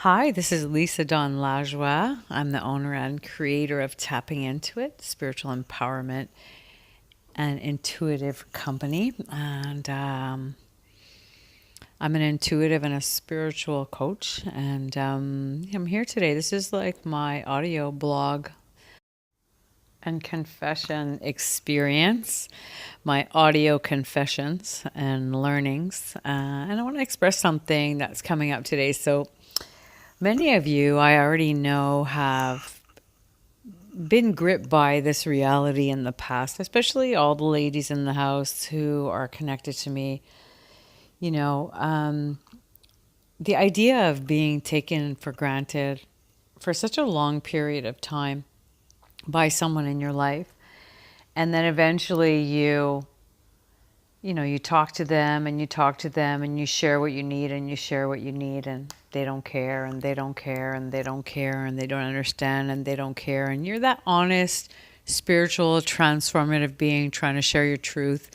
Hi, this is Lisa Dawn Lajoie. I'm the owner and creator of Tapping Into It, spiritual empowerment and intuitive company. And I'm an intuitive and a spiritual coach. And I'm here today. This is like my audio blog and confession experience, my audio confessions and learnings. And I want to express something that's coming up today. So, many of you I already know have been gripped by this reality in the past, especially all the ladies in the house who are connected to me. You know, the idea of being taken for granted for such a long period of time by someone in your life. And then eventually you talk to them and you talk to them and you share what you need and you share what you need, and they don't care and they don't care and they don't care and they don't understand and they don't care. And you're that honest, spiritual, transformative being trying to share your truth.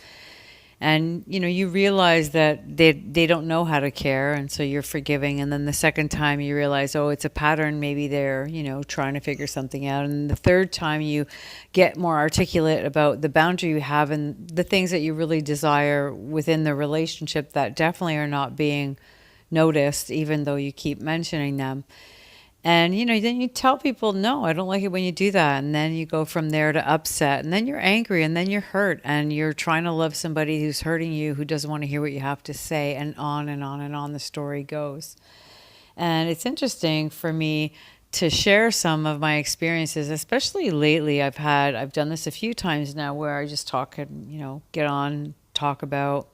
And you realize that they don't know how to care, and so you're forgiving. And then the second time you realize, oh, it's a pattern, maybe they're trying to figure something out. And the third time you get more articulate about the boundary you have and the things that you really desire within the relationship that definitely are not being noticed, even though you keep mentioning them. And then you tell people, no, I don't like it when you do that. And then you go from there to upset. And then you're angry. And then you're hurt. And you're trying to love somebody who's hurting you, who doesn't want to hear what you have to say. And on and on and on the story goes. And it's interesting for me to share some of my experiences, especially lately. I've done this a few times now where I just talk and, get on, talk about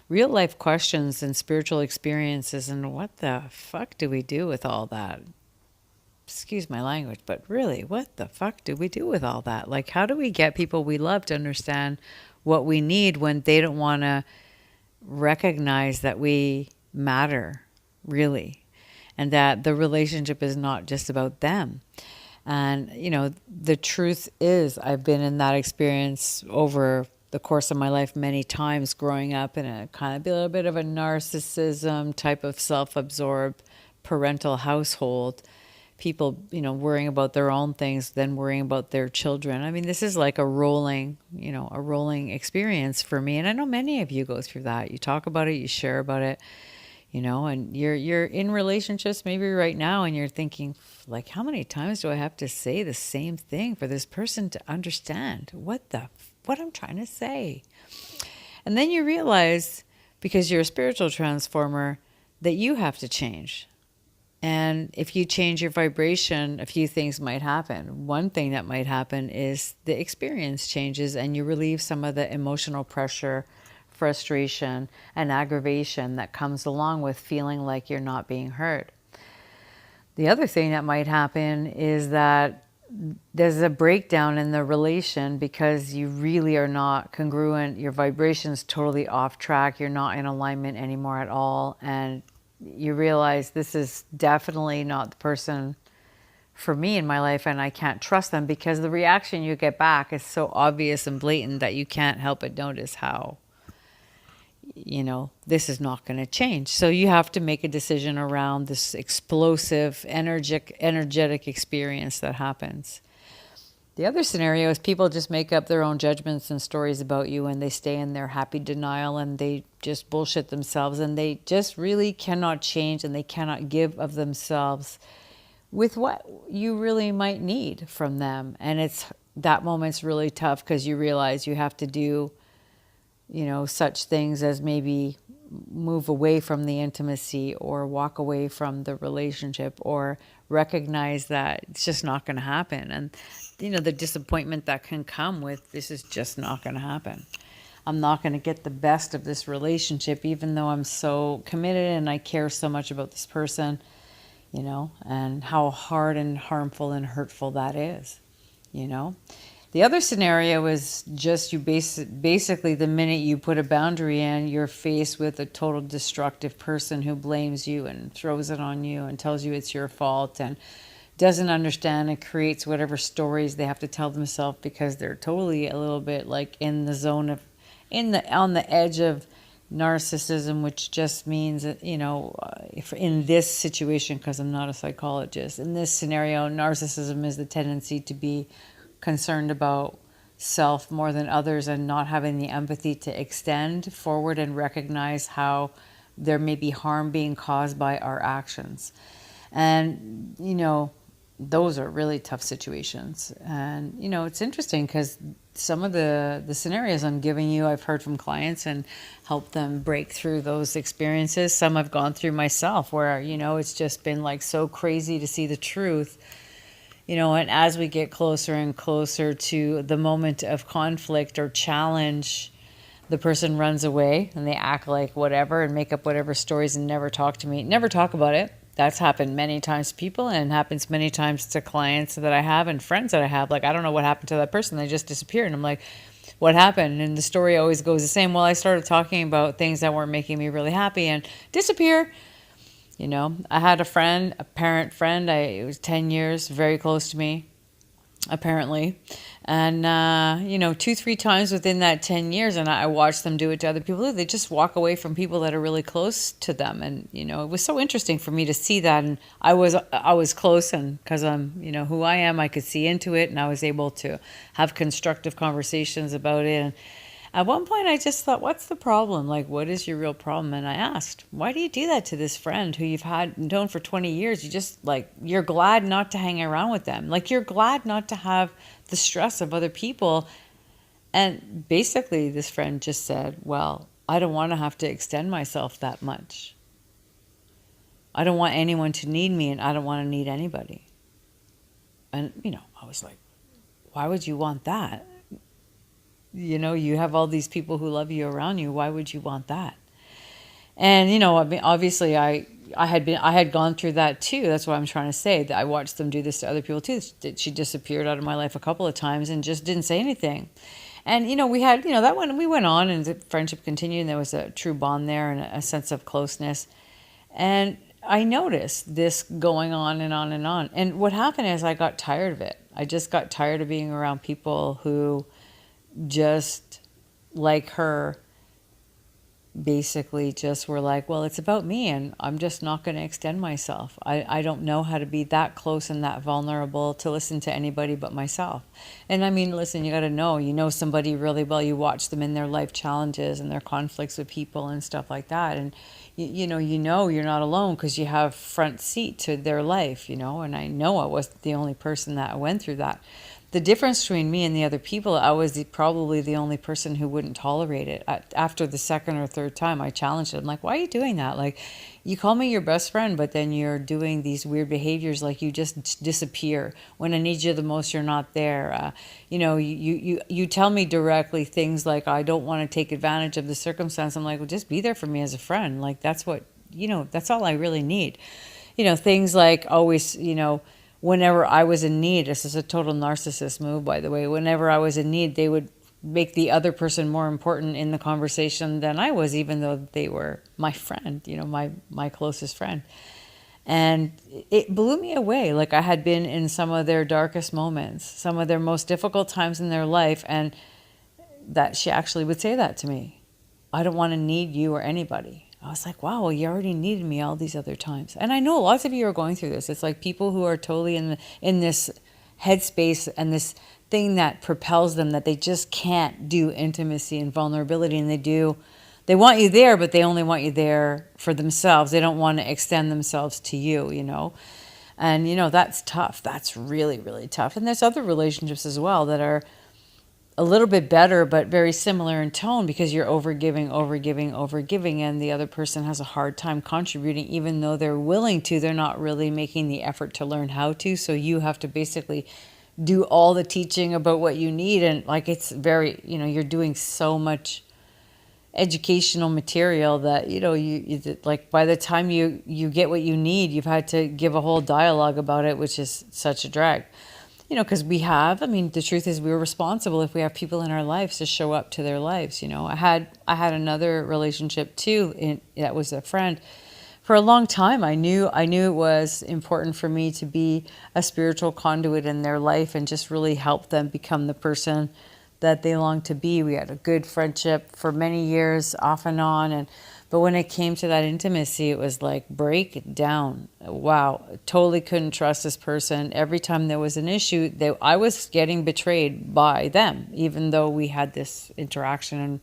real life questions and spiritual experiences. And what the fuck do we do with all that? Excuse my language, but really, what the fuck do we do with all that? Like, how do we get people we love to understand what we need when they don't want to recognize that we matter, really, and that the relationship is not just about them? And, the truth is, I've been in that experience over the course of my life many times, growing up in a kind of a little bit of a narcissism type of self-absorbed parental household. People, worrying about their own things, then worrying about their children. I mean, this is like a rolling experience for me. And I know many of you go through that. You talk about it, you share about it, and you're in relationships maybe right now and you're thinking, like, how many times do I have to say the same thing for this person to understand what I'm trying to say? And then you realize, because you're a spiritual transformer, that you have to change. And if you change your vibration, a few things might happen. One thing that might happen is the experience changes and you relieve some of the emotional pressure, frustration, and aggravation that comes along with feeling like you're not being heard. The other thing that might happen is that there's a breakdown in the relation because you really are not congruent. Your vibration's totally off track. You're not in alignment anymore at all. And you realize this is definitely not the person for me in my life, and I can't trust them, because the reaction you get back is so obvious and blatant that you can't help but notice how, this is not going to change. So you have to make a decision around this explosive, energetic experience that happens. The other scenario is people just make up their own judgments and stories about you, and they stay in their happy denial and they just bullshit themselves, and they just really cannot change, and they cannot give of themselves with what you really might need from them. And that moment's really tough because you realize you have to do, such things as maybe move away from the intimacy or walk away from the relationship or recognize that it's just not going to happen. And, the disappointment that can come with this is just not going to happen. I'm not going to get the best of this relationship, even though I'm so committed and I care so much about this person, and how hard and harmful and hurtful that is, The other scenario is just basically the minute you put a boundary in, you're faced with a total destructive person who blames you and throws it on you and tells you it's your fault and doesn't understand and creates whatever stories they have to tell themselves, because they're totally a little bit like in the zone of, on the edge of, narcissism, which just means that, if in this situation, because I'm not a psychologist, in this scenario, narcissism is the tendency to be concerned about self more than others and not having the empathy to extend forward and recognize how there may be harm being caused by our actions. And, those are really tough situations. And, it's interesting because some of the scenarios I'm giving you, I've heard from clients and helped them break through those experiences. Some I've gone through myself where, it's just been like so crazy to see the truth. And as we get closer and closer to the moment of conflict or challenge, the person runs away and they act like whatever and make up whatever stories and never talk to me, never talk about it. That's happened many times to people and happens many times to clients that I have and friends that I have. Like, I don't know what happened to that person. They just disappeared. And I'm like, what happened? And the story always goes the same. Well, I started talking about things that weren't making me really happy and disappear. I had a friend, a parent friend. It was 10 years, very close to me, apparently. And, 2-3 times within that 10 years, and I watched them do it to other people. They just walk away from people that are really close to them. And, it was so interesting for me to see that. And I was close, and because I'm, who I am, I could see into it, and I was able to have constructive conversations about it. And at one point, I just thought, what's the problem? Like, what is your real problem? And I asked, why do you do that to this friend who you've known for 20 years? You just, you're glad not to hang around with them. Like, you're glad not to have the stress of other people. And basically, this friend just said, well, I don't want to have to extend myself that much. I don't want anyone to need me, and I don't want to need anybody. And, I was like, why would you want that? You have all these people who love you around you. Why would you want that? And, obviously I had gone through that too. That's what I'm trying to say. I watched them do this to other people too. She disappeared out of my life a couple of times and just didn't say anything. And, we had, that one, we went on and the friendship continued and there was a true bond there and a sense of closeness. And I noticed this going on and on and on. And what happened is I got tired of it. I just got tired of being around people who just, like her, basically just were like, well, it's about me and I'm just not going to extend myself. I don't know how to be that close and that vulnerable to listen to anybody but myself. And I mean, listen, you got to know somebody really well. You watch them in their life challenges and their conflicts with people and stuff like that. And you're not alone because you have front seat to their life, and I know I wasn't the only person that went through that. The difference between me and the other people, I was probably the only person who wouldn't tolerate it. After the second or third time, I challenged it. I'm like, why are you doing that? Like, you call me your best friend, but then you're doing these weird behaviors, like you just disappear. When I need you the most, you're not there. You tell me directly things like, I don't want to take advantage of the circumstance. I'm like, well, just be there for me as a friend. Like, that's what, that's all I really need. Things like always, whenever I was in need, this is a total narcissist move, by the way, whenever I was in need, they would make the other person more important in the conversation than I was, even though they were my friend, my closest friend. And it blew me away. Like, I had been in some of their darkest moments, some of their most difficult times in their life, and that she actually would say that to me. I don't want to need you or anybody. I was like, wow, well, you already needed me all these other times. And I know lots of you are going through this. It's like people who are totally in this headspace and this thing that propels them, that they just can't do intimacy and vulnerability. And they want you there, but they only want you there for themselves. They don't want to extend themselves to you, And, that's tough. That's really, really tough. And there's other relationships as well that are a little bit better, but very similar in tone, because you're overgiving, and the other person has a hard time contributing, even though they're willing to. They're not really making the effort to learn how to. So you have to basically do all the teaching about what you need. And it's very, you're doing so much educational material that, you like by the time you get what you need, you've had to give a whole dialogue about it, which is such a drag. Because the truth is we're responsible if we have people in our lives to show up to their lives. I had another relationship too, that was a friend. For a long time, I knew it was important for me to be a spiritual conduit in their life and just really help them become the person that they longed to be. We had a good friendship for many years, off and on, but when it came to that intimacy, it was like, break it down. Wow, totally couldn't trust this person. Every time there was an issue, I was getting betrayed by them, even though we had this interaction and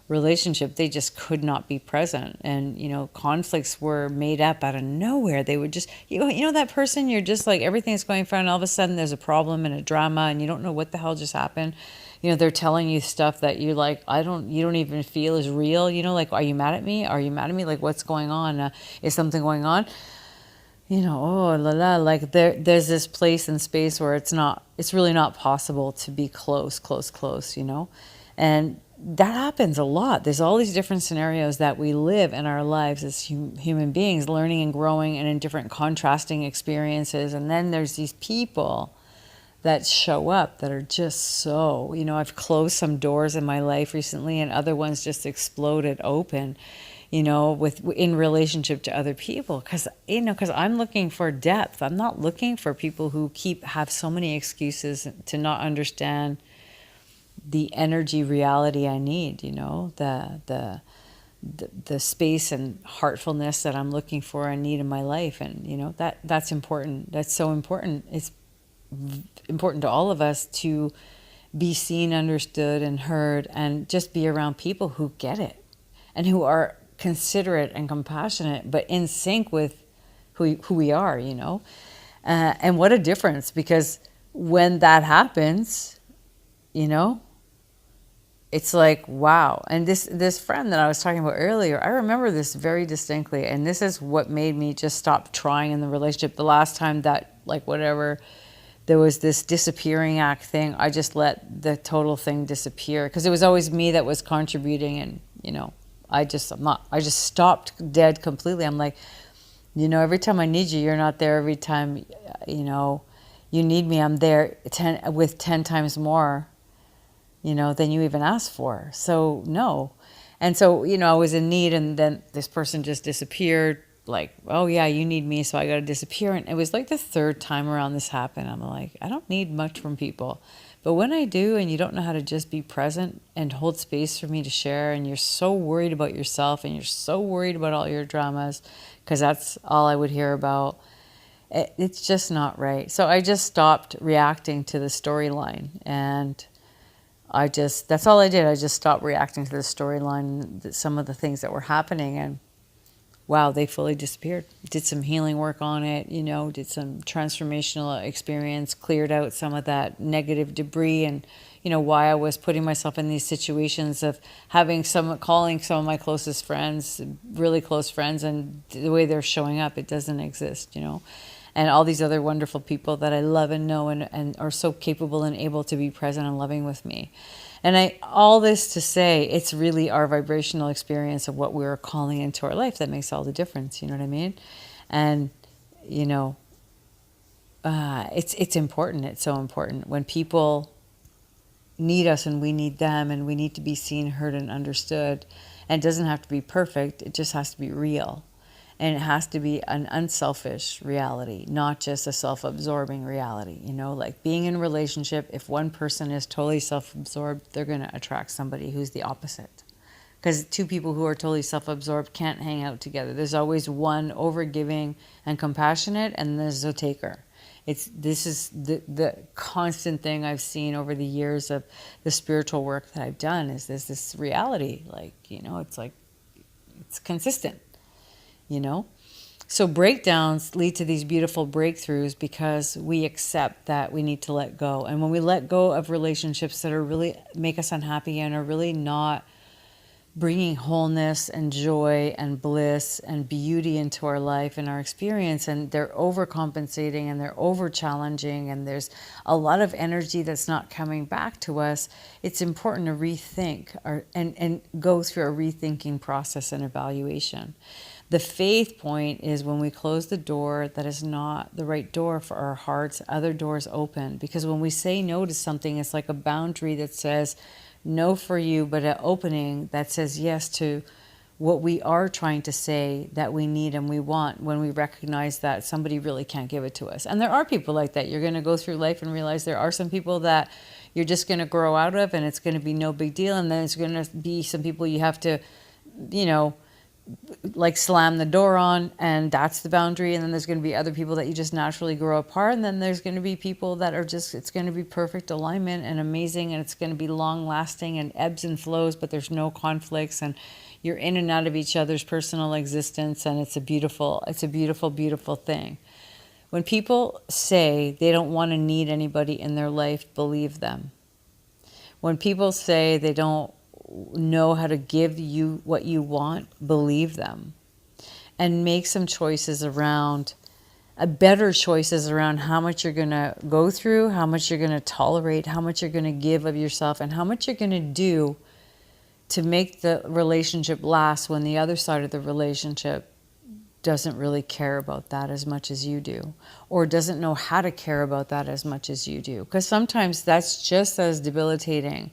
relationship. They just could not be present, and conflicts were made up out of nowhere. They would just, that person, you're just like, everything's going fine, and all of a sudden there's a problem and a drama, and you don't know what the hell just happened. They're telling you stuff that you like, you don't even feel is real. Like, are you mad at me? Are you mad at me? Like, what's going on? Is something going on? Oh la la, like there's this place and space where it's really not possible to be close, and that happens a lot. There's all these different scenarios that we live in our lives as human beings, learning and growing, and in different contrasting experiences. And then there's these people that show up that are just so, I've closed some doors in my life recently, and other ones just exploded open, in relationship to other people. Because I'm looking for depth. I'm not looking for people who have so many excuses to not understand the energy reality I need, the space and heartfulness that I'm looking for and need in my life. And, that's important. That's so important. It's important to all of us to be seen, understood, and heard, and just be around people who get it and who are considerate and compassionate, but in sync with who we are, and what a difference, because when that happens, it's like, wow. And this friend that I was talking about earlier, I remember this very distinctly, and this is what made me just stop trying in the relationship. The last time that, like, whatever, there was this disappearing act thing, I just let the total thing disappear, because it was always me that was contributing. And I just stopped dead completely. I'm like, every time I need you, you're not there. Every time you need me, I'm there 10 times more than you even asked for. So no. And so, I was in need, and then this person just disappeared. Like, oh yeah, you need me, so I got to disappear. And it was like the third time around this happened. I'm like, I don't need much from people. But when I do, and you don't know how to just be present and hold space for me to share, and you're so worried about yourself, and you're so worried about all your dramas, because that's all I would hear about, it's just not right. So I just stopped reacting to the storyline, and that's all I did. I just stopped reacting to the storyline, some of the things that were happening, and wow, they fully disappeared. Did some healing work on it, did some transformational experience, cleared out some of that negative debris, and, why I was putting myself in these situations of calling some of my closest friends, really close friends, and the way they're showing up, it doesn't exist, And all these other wonderful people that I love and know and are so capable and able to be present and loving with me. And all this to say, it's really our vibrational experience of what we're calling into our life that makes all the difference. You know what I mean? And, it's important. It's so important when people need us and we need them, and we need to be seen, heard, and understood. And it doesn't have to be perfect. It just has to be real. And it has to be an unselfish reality, not just a self-absorbing reality. Like being in a relationship, if one person is totally self-absorbed, they're going to attract somebody who's the opposite. Because two people who are totally self-absorbed can't hang out together. There's always one overgiving and compassionate, and there's a taker. This is the constant thing I've seen over the years of the spiritual work that I've done, is this reality. Like, it's consistent. So breakdowns lead to these beautiful breakthroughs because we accept that we need to let go. And when we let go of relationships that are really make us unhappy and are really not bringing wholeness and joy and bliss and beauty into our life and our experience, and they're overcompensating and they're over challenging, and there's a lot of energy that's not coming back to us, it's important to rethink and go through a rethinking process and evaluation. The faith point is when we close the door that is not the right door for our hearts, other doors open. Because when we say no to something, it's like a boundary that says no for you, but an opening that says yes to what we are trying to say that we need and we want, when we recognize that somebody really can't give it to us. And there are people like that. You're going to go through life and realize there are some people that you're just going to grow out of, and it's going to be no big deal. And then there's going to be some people you have to, you know, like slam the door on, and that's the boundary. And then there's going to be other people that you just naturally grow apart. And then there's going to be people that are just, it's going to be perfect alignment and amazing, and it's going to be long lasting and ebbs and flows, but there's no conflicts, and you're in and out of each other's personal existence. And it's a beautiful, beautiful thing. When people say they don't want to need anybody in their life, believe them. When people say they don't know how to give you what you want, believe them. And make some choices around, better choices around how much you're going to go through, how much you're going to tolerate, how much you're going to give of yourself, and how much you're going to do to make the relationship last when the other side of the relationship doesn't really care about that as much as you do, or doesn't know how to care about that as much as you do. Because sometimes that's just as debilitating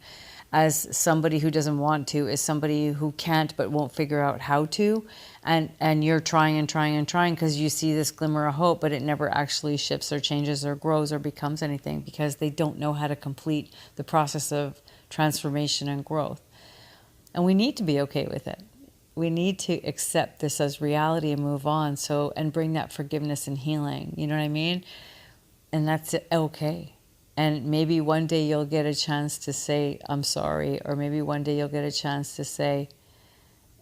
as somebody who doesn't want to, is somebody who can't but won't figure out how to, and you're trying and trying and trying because you see this glimmer of hope, but it never actually shifts or changes or grows or becomes anything, because they don't know how to complete the process of transformation and growth. And we need to be okay with it. We need to accept this as reality and move on. So, and bring that forgiveness and healing. You know what I mean? And that's okay. And maybe one day you'll get a chance to say, I'm sorry. Or maybe one day you'll get a chance to say,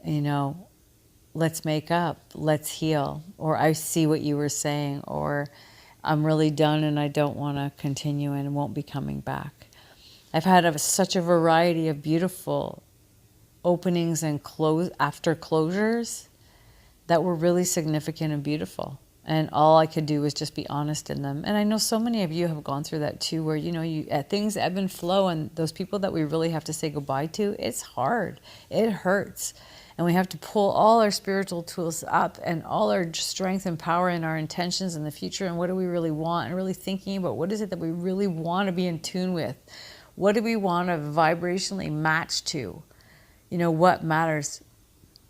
you know, let's make up, let's heal. Or I see what you were saying. Or I'm really done and I don't want to continue and won't be coming back. I've had such a variety of beautiful openings and after closures that were really significant and beautiful. And all I could do was just be honest in them. And I know so many of you have gone through that too, where, you know, things ebb and flow, and those people that we really have to say goodbye to, it's hard. It hurts. And we have to pull all our spiritual tools up and all our strength and power and our intentions in the future. And what do we really want? And really thinking about what is it that we really want to be in tune with? What do we want to vibrationally match to? You know, what matters?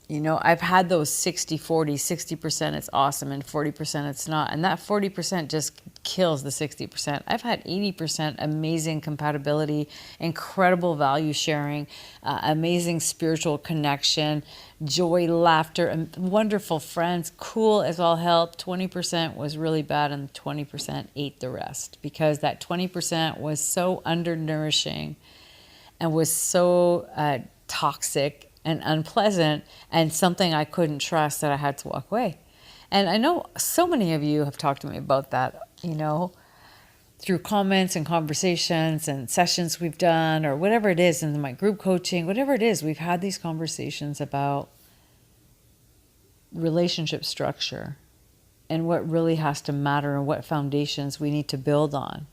You know, I've had those 60-40, 60% it's awesome and 40% it's not. And that 40% just kills the 60%. I've had 80% amazing compatibility, incredible value sharing, amazing spiritual connection, joy, laughter, and wonderful friends, cool as all hell. 20% was really bad, and 20% ate the rest, because that 20% was so undernourishing and was so toxic and unpleasant and something I couldn't trust, that I had to walk away. And I know so many of you have talked to me about that, you know, through comments and conversations and sessions we've done, or whatever it is, in my group coaching, whatever it is, we've had these conversations about relationship structure and what really has to matter and what foundations we need to build on,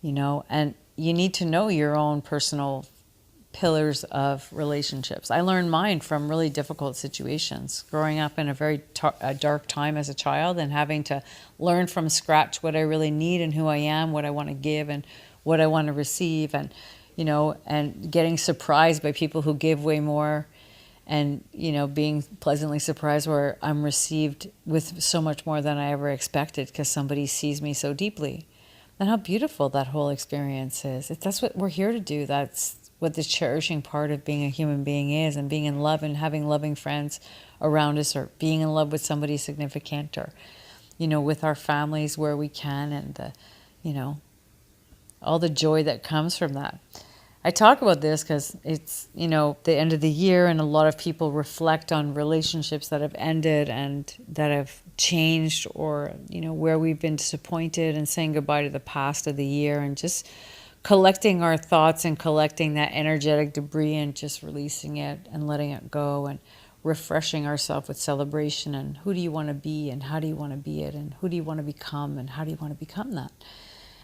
you know. And you need to know your own personal pillars of relationships. I learned mine from really difficult situations, growing up in a very dark time as a child, and having to learn from scratch what I really need and who I am, what I want to give and what I want to receive, and, you know, and getting surprised by people who give way more, and, you know, being pleasantly surprised where I'm received with so much more than I ever expected, because somebody sees me so deeply. And how beautiful that whole experience is. That's what we're here to do. That's what the cherishing part of being a human being is, and being in love and having loving friends around us, or being in love with somebody significant, or, you know, with our families where we can, and the, you know, all the joy that comes from that. I talk about this because it's, you know, the end of the year, and a lot of people reflect on relationships that have ended and that have changed, or, you know, where we've been disappointed, and saying goodbye to the past of the year, and just collecting our thoughts and collecting that energetic debris and just releasing it and letting it go, and refreshing ourselves with celebration. And who do you want to be, and how do you want to be it, and who do you want to become, and how do you want to become that?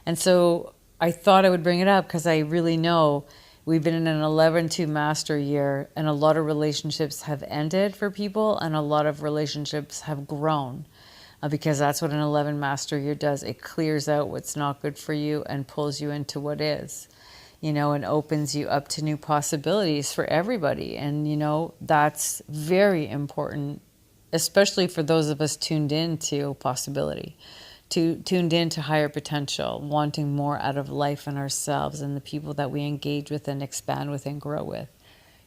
And so I thought I would bring it up because I really know we've been in an 11-2 master year, and a lot of relationships have ended for people, and a lot of relationships have grown. Because that's what an 11 master year does. It clears out what's not good for you and pulls you into what is, you know, and opens you up to new possibilities for everybody. And, you know, that's very important, especially for those of us tuned into possibility, tuned in to higher potential, wanting more out of life and ourselves and the people that we engage with and expand with and grow with.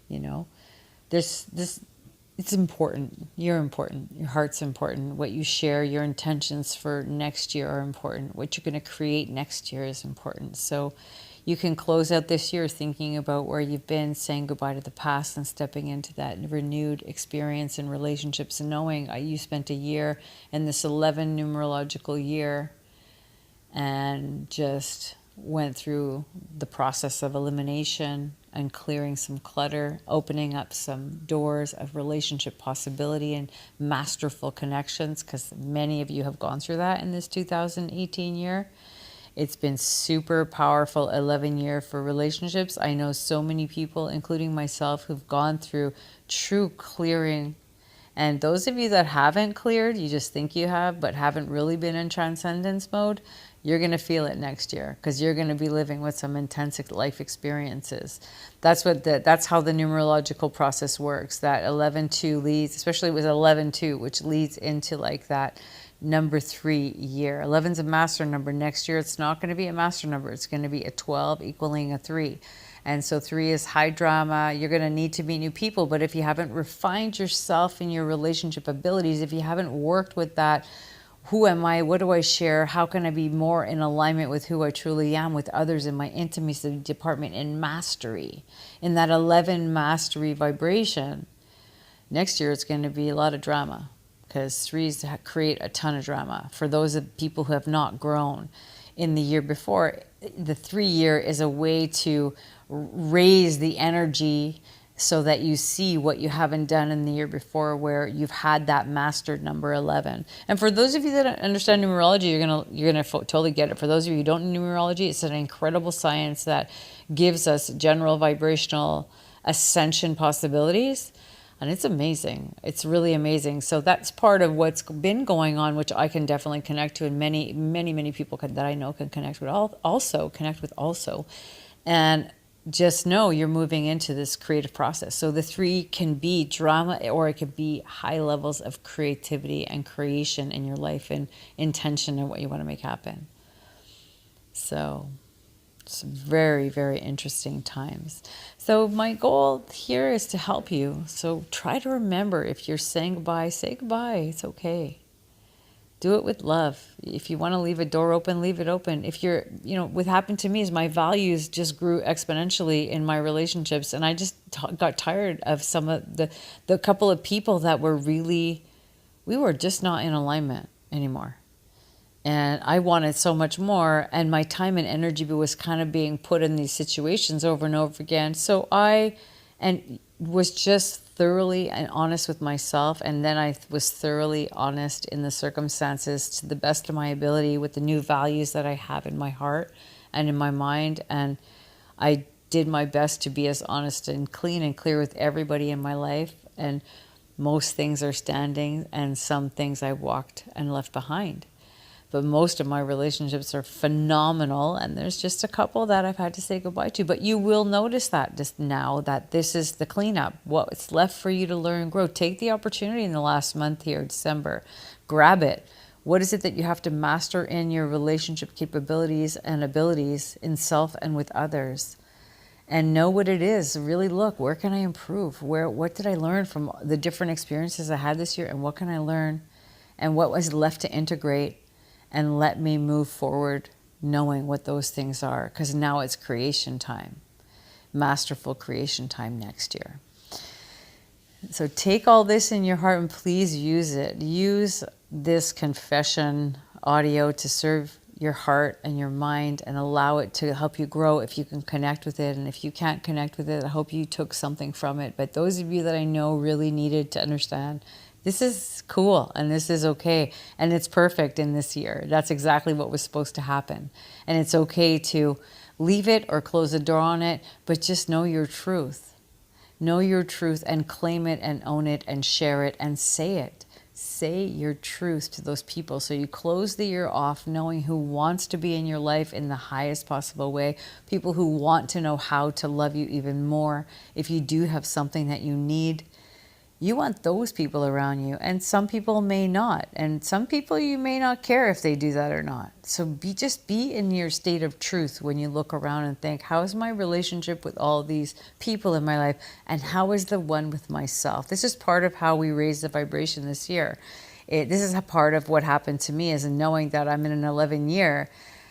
You know, this it's important. You're important. Your heart's important. What you share, your intentions for next year are important. What you're going to create next year is important. So you can close out this year thinking about where you've been, saying goodbye to the past and stepping into that renewed experience in relationships, and knowing you spent a year in this 11 numerological year and just went through the process of elimination and clearing some clutter, opening up some doors of relationship possibility and masterful connections, because many of you have gone through that in this 2018 year. It's been super powerful 11 year for relationships. I know so many people, including myself, who've gone through true clearing. And those of you that haven't cleared, you just think you have, but haven't really been in transcendence mode, you're going to feel it next year, because you're going to be living with some intense life experiences. That's how the numerological process works. That 11-2 leads, especially with 11-2, which leads into like that number 3 year. 11's a master number. Next year, it's not going to be a master number. It's going to be a 12 equaling a 3. And so 3 is high drama. You're going to need to meet new people. But if you haven't refined yourself in your relationship abilities, if you haven't worked with that, who am I? What do I share? How can I be more in alignment with who I truly am with others in my intimacy department in mastery, in that 11 mastery vibration? Next year, it's going to be a lot of drama, because 3s create a ton of drama. For those of people who have not grown in the year before, the 3 year is a way to raise the energy so that you see what you haven't done in the year before, where you've had that mastered number 11. And for those of you that understand numerology, you're gonna totally get it. For those of you who don't know numerology, it's an incredible science that gives us general vibrational ascension possibilities. And it's amazing. It's really amazing. So that's part of what's been going on, which I can definitely connect to, and many, many, many people that I know can connect with also. And just know you're moving into this creative process. So the 3 can be drama, or it could be high levels of creativity and creation in your life and intention and what you want to make happen. So it's very, very interesting times. So my goal here is to help you. So try to remember, if you're saying goodbye, say goodbye. It's okay. Do it with love. If you want to leave a door open, leave it open. If you're, what happened to me is my values just grew exponentially in my relationships. And I just got tired of some of the couple of people that were we were just not in alignment anymore. And I wanted so much more, and my time and energy was kind of being put in these situations over and over again. So I was just thoroughly and honest with myself, and then I was thoroughly honest in the circumstances to the best of my ability with the new values that I have in my heart and in my mind. And I did my best to be as honest and clean and clear with everybody in my life. And most things are standing, and some things I walked and left behind. But most of my relationships are phenomenal, and there's just a couple that I've had to say goodbye to. But you will notice that just now, that this is the cleanup. What's left for you to learn and grow. Take the opportunity in the last month here, December. Grab it. What is it that you have to master in your relationship capabilities and abilities in self and with others? And know what it is. Really look, where can I improve? What did I learn from the different experiences I had this year? And what can I learn? And what was left to integrate? And let me move forward knowing what those things are, because now it's creation time, masterful creation time next year. So take all this in your heart and please use it. Use this confession audio to serve your heart and your mind, and allow it to help you grow if you can connect with it. And if you can't connect with it, I hope you took something from it. But those of you that I know really needed to understand, this is cool and this is okay and it's perfect in this year. That's exactly what was supposed to happen. And it's okay to leave it or close the door on it, but just know your truth. Know your truth and claim it and own it and share it and say it. Say your truth to those people. So you close the year off knowing who wants to be in your life in the highest possible way. People who want to know how to love you even more. If you do have something that you need, You want those people around you, and some people may not, and some people you may not care if they do that or not. So just be in your state of truth when you look around and think, how is my relationship with all these people in my life, and how is the one with myself? This is part of how we raise the vibration this year. This is a part of what happened to me, is knowing that I'm in an 11 year.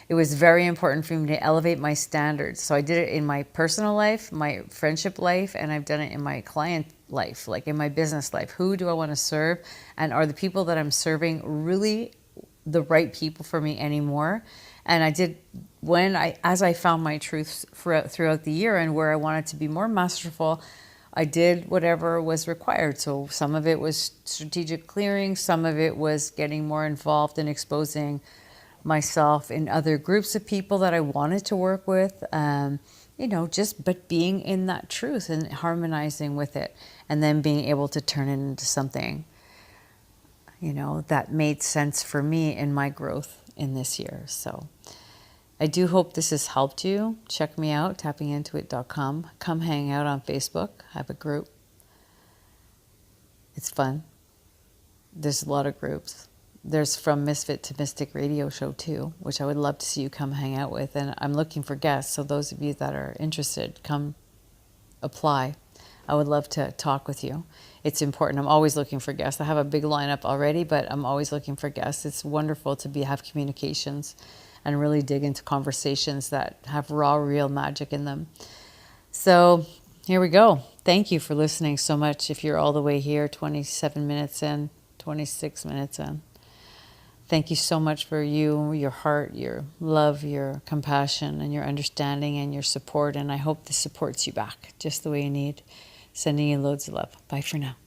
It was very important for me to elevate my standards. So I did it in my personal life, my friendship life, and I've done it in my client life, like in my business life. Who do I want to serve? And are the people that I'm serving really the right people for me anymore? And I did, as I found my truths throughout the year and where I wanted to be more masterful, I did whatever was required. So some of it was strategic clearing, some of it was getting more involved in exposing myself in other groups of people that I wanted to work with, but being in that truth and harmonizing with it, and then being able to turn it into something, that made sense for me in my growth in this year. So I do hope this has helped you. Check me out, tappingintoit.com. Come hang out on Facebook. I have a group. It's fun. There's a lot of groups. There's From Misfit to Mystic radio show too, which I would love to see you come hang out with. And I'm looking for guests. So those of you that are interested, come apply. I would love to talk with you. It's important. I'm always looking for guests. I have a big lineup already, but I'm always looking for guests. It's wonderful to have communications and really dig into conversations that have raw, real magic in them. So here we go. Thank you for listening so much. If you're all the way here, 27 minutes in, 26 minutes in. Thank you so much for your heart, your love, your compassion, and your understanding and your support. And I hope this supports you back just the way you need. Sending you loads of love. Bye for now.